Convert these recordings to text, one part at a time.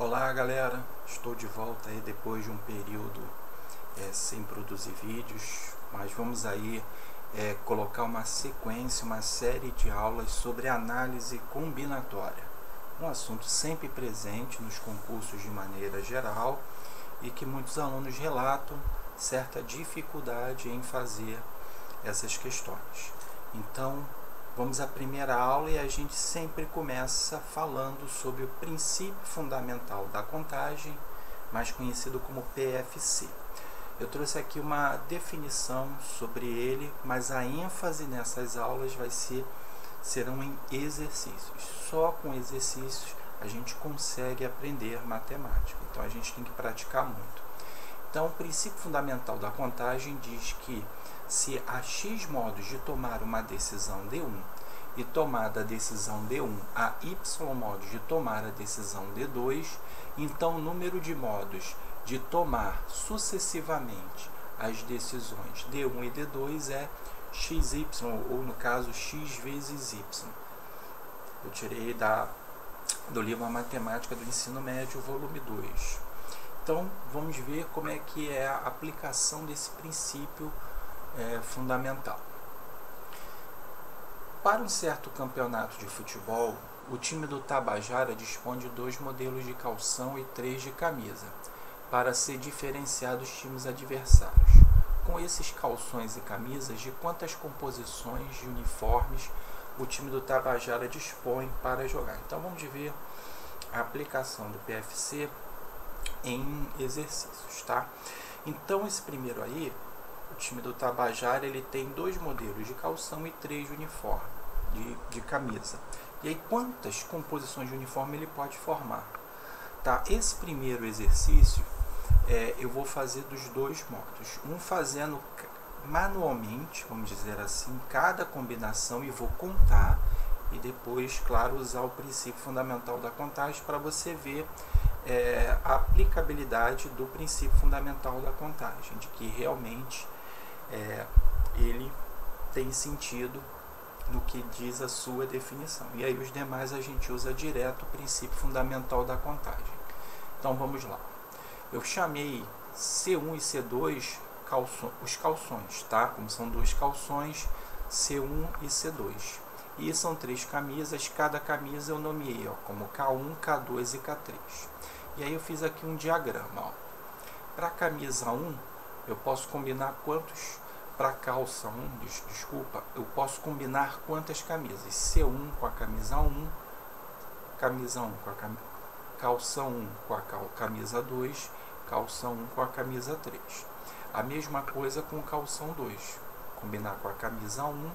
Olá galera, estou de volta aí depois de um período sem produzir vídeos, mas vamos aí colocar uma sequência, uma série de aulas sobre análise combinatória, um assunto sempre presente nos concursos de maneira geral e que muitos alunos relatam certa dificuldade em fazer essas questões. Então vamos à primeira aula e a gente sempre começa falando sobre o princípio fundamental da contagem, mais conhecido como PFC. Eu trouxe aqui uma definição sobre ele, mas a ênfase nessas aulas serão em exercícios. Só com exercícios a gente consegue aprender matemática, então a gente tem que praticar muito. Então o princípio fundamental da contagem diz que se há X modos de tomar uma decisão D1 e tomada a decisão D1 há Y modos de tomar a decisão D2, então o número de modos de tomar sucessivamente as decisões D1 e D2 é XY, ou no caso X vezes Y. Eu tirei do livro A Matemática do Ensino Médio, volume 2. Então vamos ver como é que é a aplicação desse princípio fundamental. Para um certo campeonato de futebol, o time do Tabajara dispõe de 2 modelos de calção e 3 de camisa, para se diferenciar dos times adversários. Com esses calções e camisas, de quantas composições de uniformes o time do Tabajara dispõe para jogar? Então vamos ver a aplicação do PFC em exercícios, tá? Então esse primeiro aí, o time do Tabajara, ele tem 2 modelos de calção e 3 de uniforme, de camisa. E aí quantas composições de uniforme ele pode formar? Tá? Esse primeiro exercício eu vou fazer dos 2 modos. Um fazendo manualmente, vamos dizer assim, cada combinação e vou contar. E depois, claro, usar o princípio fundamental da contagem para você ver a aplicabilidade do princípio fundamental da contagem, de que realmente ele tem sentido no que diz a sua definição. E aí os demais a gente usa direto o princípio fundamental da contagem. Então vamos lá. Eu chamei C1 e C2 os calções, tá? Como são 2 calções, C1 e C2. E são 3 camisas, cada camisa eu nomeei como K1, K2 e K3. E aí eu fiz aqui um diagrama. Para a camisa 1, eu posso combinar quantos... Para a calça 1, desculpa, eu posso combinar quantas camisas? C1 com a camisa 1, camisa 1 com a calça 1 com a camisa 2, calça 1 com a camisa 3. A mesma coisa com calção 2. Combinar com a camisa 1,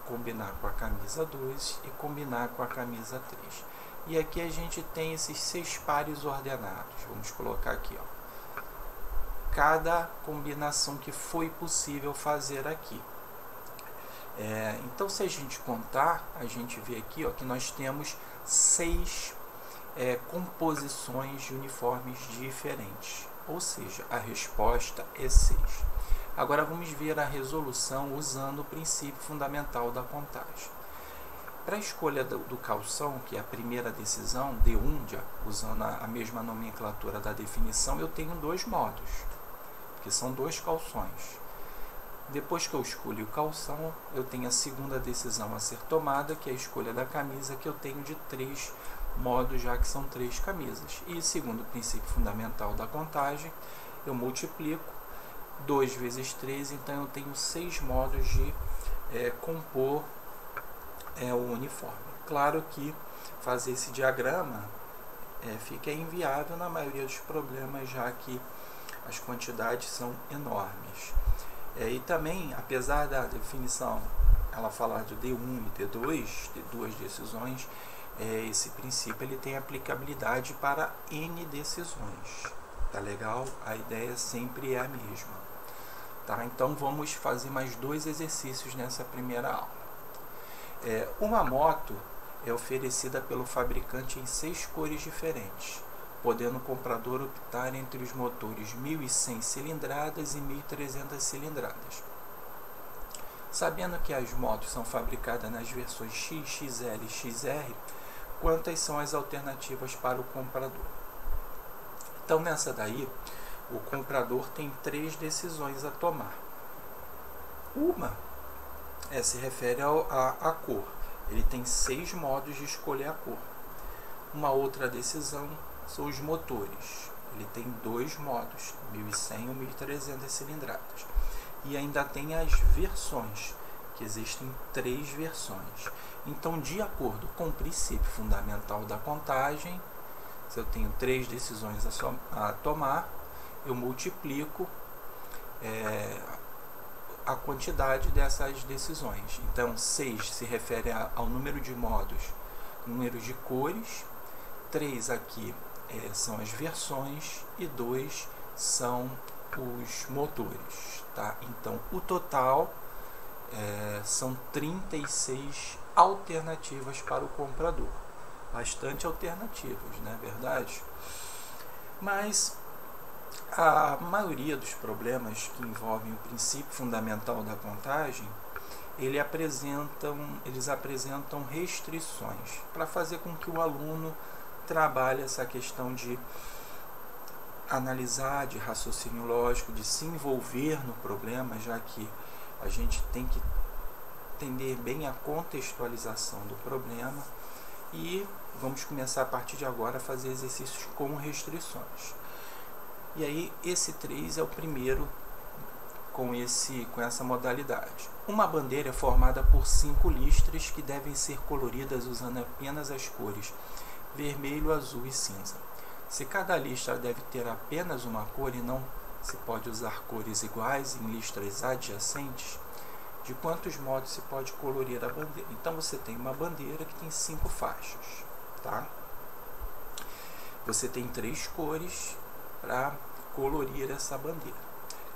combinar com a camisa 2 e combinar com a camisa 3. E aqui a gente tem esses 6 pares ordenados. Vamos colocar aqui, ó, cada combinação que foi possível fazer aqui. Então, se a gente contar, a gente vê aqui, ó, que nós temos 6 composições de uniformes diferentes. Ou seja, a resposta é 6. Agora vamos ver a resolução usando o princípio fundamental da contagem. Para a escolha do calção, que é a primeira decisão, D1, usando a mesma nomenclatura da definição, eu tenho 2 modos, que são 2 calções. Depois que eu escolhi o calção, eu tenho a segunda decisão a ser tomada, que é a escolha da camisa, que eu tenho de 3 modos, já que são 3 camisas. E segundo o princípio fundamental da contagem, eu multiplico 2 vezes 3, então eu tenho 6 modos de compor o uniforme. Claro que fazer esse diagrama fica inviável na maioria dos problemas, já que as quantidades são enormes. E também, apesar da definição ela falar de D1 e D2, de 2 decisões, esse princípio ele tem aplicabilidade para N decisões. Tá legal? A ideia sempre é a mesma. Tá? Então vamos fazer mais 2 exercícios nessa primeira aula. Uma moto é oferecida pelo fabricante em 6 cores diferentes, podendo o comprador optar entre os motores 1.100 cilindradas e 1.300 cilindradas. Sabendo que as motos são fabricadas nas versões X, XL e XR, quantas são as alternativas para o comprador. Então, nessa daí, o comprador tem 3 decisões a tomar. Uma se refere à cor. Ele tem 6 modos de escolher a cor. Uma outra decisão são os motores. Ele tem 2 modos, 1100 ou 1300 cilindradas. E ainda tem as versões, que existem 3 versões. Então, de acordo com o princípio fundamental da contagem, se eu tenho 3 decisões a tomar, eu multiplico a quantidade dessas decisões. Então, 6 se refere ao número de modos, número de cores, 3 aqui são as versões e 2 são os motores, tá? Então, o total são 36 alternativas para o comprador. Bastante alternativas, não é verdade? Mas a maioria dos problemas que envolvem o princípio fundamental da contagem, eles apresentam restrições para fazer com que o aluno trabalhe essa questão de analisar, de raciocínio lógico, de se envolver no problema, já que a gente tem que entender bem a contextualização do problema. E vamos começar a partir de agora a fazer exercícios com restrições. E aí esse 3 é o primeiro com essa modalidade. Uma bandeira é formada por 5 listras que devem ser coloridas usando apenas as cores vermelho, azul e cinza. Se cada listra deve ter apenas uma cor e não se pode usar cores iguais em listras adjacentes, de quantos modos se pode colorir a bandeira? Então você tem uma bandeira que tem 5 faixas, tá? Você tem 3 cores para colorir essa bandeira.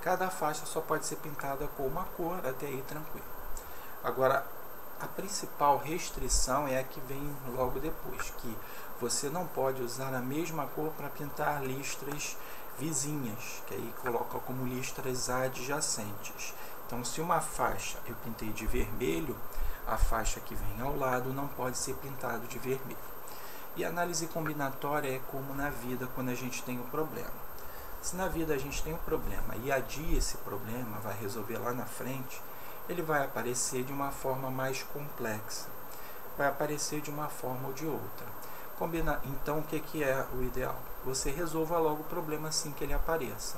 Cada faixa só pode ser pintada com uma cor, até aí tranquilo. Agora, a principal restrição é a que vem logo depois, que você não pode usar a mesma cor para pintar listras vizinhas, que aí coloca como listras adjacentes. Então, se uma faixa eu pintei de vermelho, a faixa que vem ao lado não pode ser pintado de vermelho. E a análise combinatória é como na vida quando a gente tem um problema. Se na vida a gente tem um problema e adia esse problema, vai resolver lá na frente, ele vai aparecer de uma forma mais complexa, vai aparecer de uma forma ou de outra. Então, o que é o ideal? Você resolva logo o problema assim que ele apareça.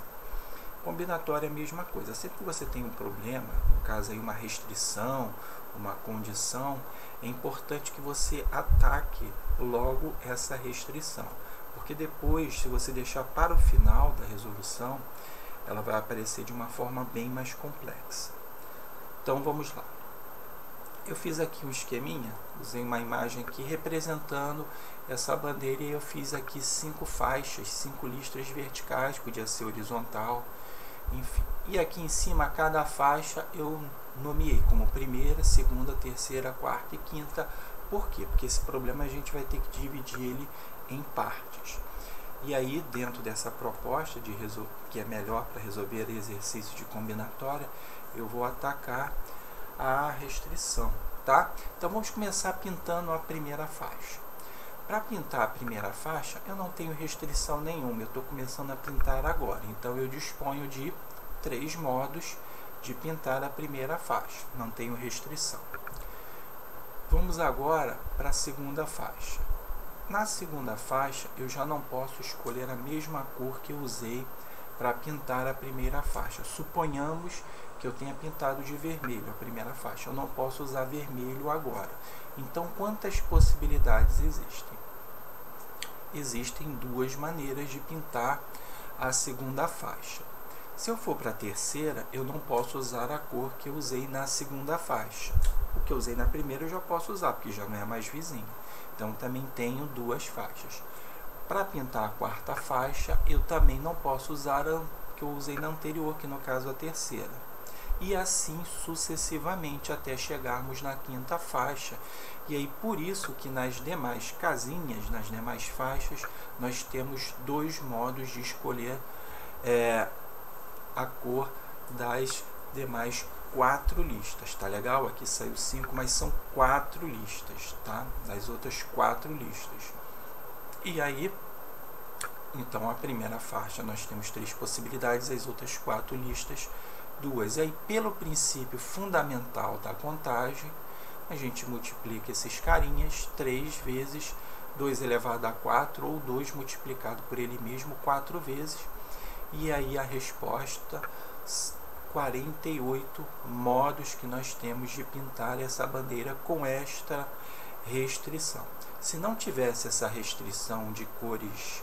Combinatória é a mesma coisa. Sempre que você tem um problema, no caso aí uma restrição, uma condição, é importante que você ataque logo essa restrição. Porque depois, se você deixar para o final da resolução, ela vai aparecer de uma forma bem mais complexa. Então vamos lá. Eu fiz aqui um esqueminha, usei uma imagem aqui representando essa bandeira e eu fiz aqui 5 faixas, 5 listras verticais, podia ser horizontal, enfim. E aqui em cima, cada faixa eu nomeei como primeira, segunda, terceira, quarta e quinta. Por quê? Porque esse problema a gente vai ter que dividir ele em partes. E aí, dentro dessa proposta que é melhor para resolver exercício de combinatória, eu vou atacar a restrição, tá? Então vamos começar pintando a primeira faixa. Para pintar a primeira faixa, eu não tenho restrição nenhuma, eu estou começando a pintar agora. Então eu disponho de 3 modos de pintar a primeira faixa, não tenho restrição. Vamos agora para a segunda faixa. Na segunda faixa, eu já não posso escolher a mesma cor que eu usei para pintar a primeira faixa. Suponhamos que eu tenha pintado de vermelho a primeira faixa. Eu não posso usar vermelho agora. Então, quantas possibilidades existem? Existem 2 maneiras de pintar a segunda faixa. Se eu for para a terceira, eu não posso usar a cor que eu usei na segunda faixa. O que eu usei na primeira eu já posso usar, porque já não é mais vizinho. Então, também tenho 2 faixas. Para pintar a quarta faixa, eu também não posso usar a que eu usei na anterior, que no caso a terceira. E assim sucessivamente até chegarmos na quinta faixa. E aí por isso que nas demais casinhas, nas demais faixas, nós temos 2 modos de escolher a cor das demais 4 listas, tá legal? Aqui saiu 5, mas são 4 listas, tá? Das outras 4 listas. E aí, então, a primeira faixa nós temos 3 possibilidades, as outras 4 listas, 2. Aí, pelo princípio fundamental da contagem, a gente multiplica esses carinhas 3 vezes 2 elevado a 4, ou 2 multiplicado por ele mesmo 4 vezes. E aí a resposta, 48 modos que nós temos de pintar essa bandeira com esta restrição. Se não tivesse essa restrição de cores,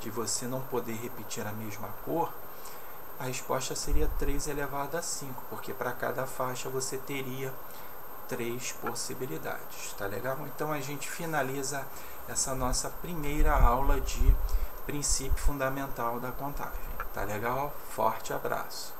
de você não poder repetir a mesma cor, a resposta seria 3 elevado a 5, porque para cada faixa você teria 3 possibilidades, tá legal? Então a gente finaliza essa nossa primeira aula de princípio fundamental da contagem, tá legal? Forte abraço!